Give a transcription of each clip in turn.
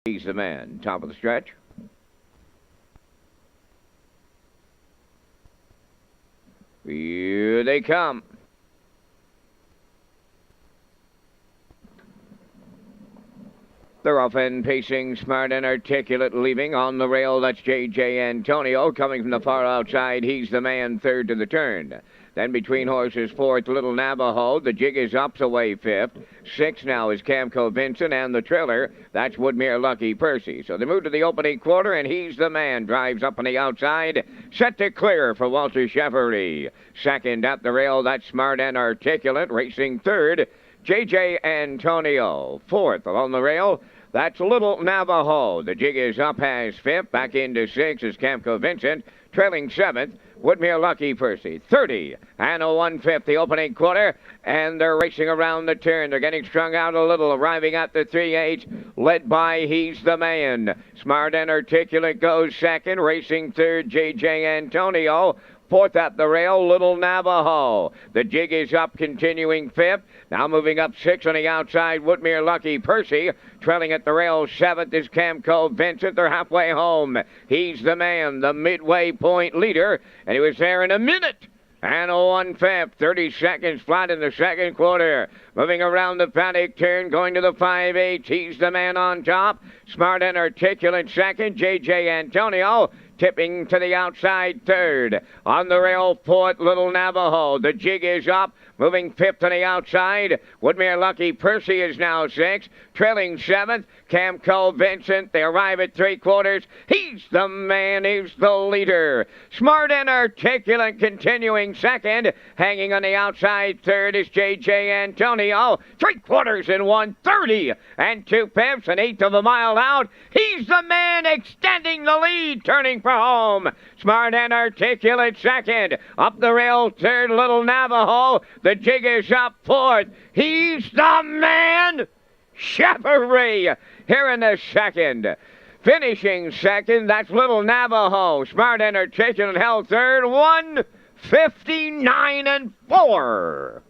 He's the man. Top of the stretch. Here they come. They're off and pacing, smart and articulate, leaving on the rail. That's J.J. Antonio coming from the far outside. He's the man, third to the turn. Then between horses, fourth, Little Navajo. The jig is up away fifth. Sixth now is Camco Vincent, and the trailer, that's Woodmere Lucky Percy. So they move to the opening quarter, and he's the man. Drives up on the outside, set to clear for Walter Chevrolet. Second at the rail, that's smart and articulate. Racing third, J.J. Antonio. Fourth along the rail, that's Little Navajo. The jig is up as fifth. Back into sixth is Camco Vincent. Trailing seventh, Woodmere Lucky Percy. 30 and a 1/5 the opening quarter, and they're racing around the turn. They're getting strung out a little, arriving at the 3/8, led by He's the Man. Smart and Articulate goes second, racing third, J.J. Antonio. Fourth at the rail, Little Navajo. The jig is up, continuing fifth. Now moving up sixth on the outside, Woodmere Lucky Percy. Trailing at the rail, seventh is Camco Vincent. They're halfway home. He's the man, the midway point leader, and he was there in a minute. And a 1/5, 30 seconds flat in the second quarter. Moving around the paddock turn, going to the 5/8. He's the man on top. Smart and Articulate second. J.J. Antonio tipping to the outside third. On the rail, fourth, Little Navajo. The jig is up. Moving fifth on the outside. Woodmere Lucky Percy is now sixth. Trailing seventh, Camco Vincent. They arrive at three quarters. He's the man. He's the leader. Smart and Articulate continuing second. Hanging on the outside third is J.J. Antonio. 3/4 in 1:30 and 2/5, an eighth of a mile out. He's the man extending the lead, turning for home. Smart and Articulate second. Up the rail third, Little Navajo. The jig is up fourth. He's the man. Chevrolet here in the second. Finishing second, that's Little Navajo. Smart and Articulate held third. 1:59 and 4.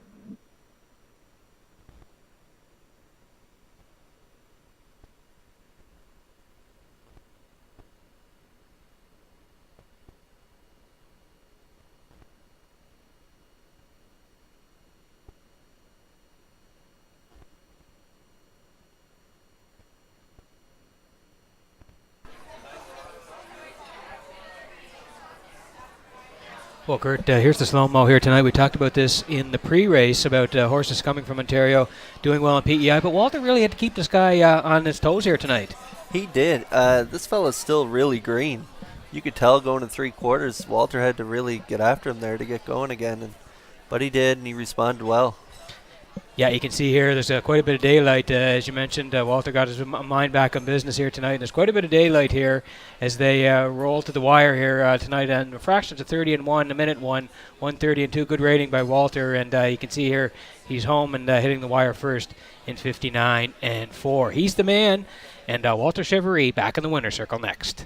Well, Kurt, here's the slow-mo here tonight. We talked about this in the pre-race about horses coming from Ontario doing well in PEI, but Walter really had to keep this guy on his toes here tonight. He did. This fella's still really green. You could tell going to three quarters, Walter had to really get after him there to get going again, but he did, and he responded well. Yeah, you can see here there's quite a bit of daylight. As you mentioned, Walter got his mind back on business here tonight. And there's quite a bit of daylight here as they roll to the wire here tonight. And fractions of 30 and 1, a minute 1, 1:30 and 2. Good rating by Walter. And you can see here he's home and hitting the wire first in 59 and 4. He's the man. And Walter Chevrolet back in the winner's circle next.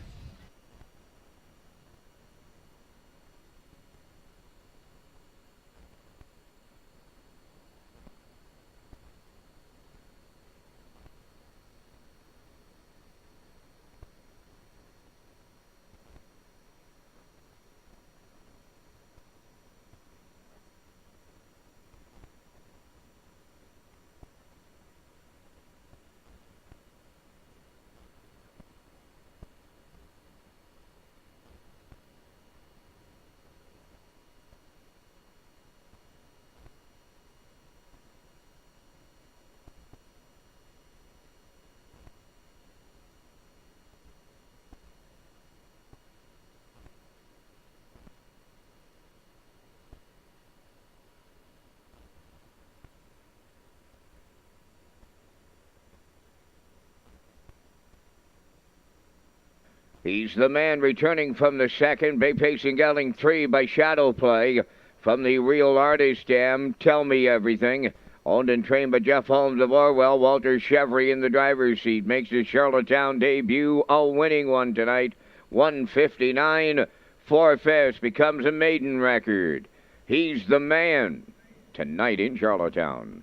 He's the man returning from the second. Bay Pacing Gelding 3 by Shadow Play. From the Real Artist Dam, Tell Me Everything. Owned and trained by Jeff Holmes of Orwell. Walter Chevrolet in the driver's seat. Makes his Charlottetown debut. A winning one tonight. 1:59. 4/5 becomes a maiden record. He's the man tonight in Charlottetown.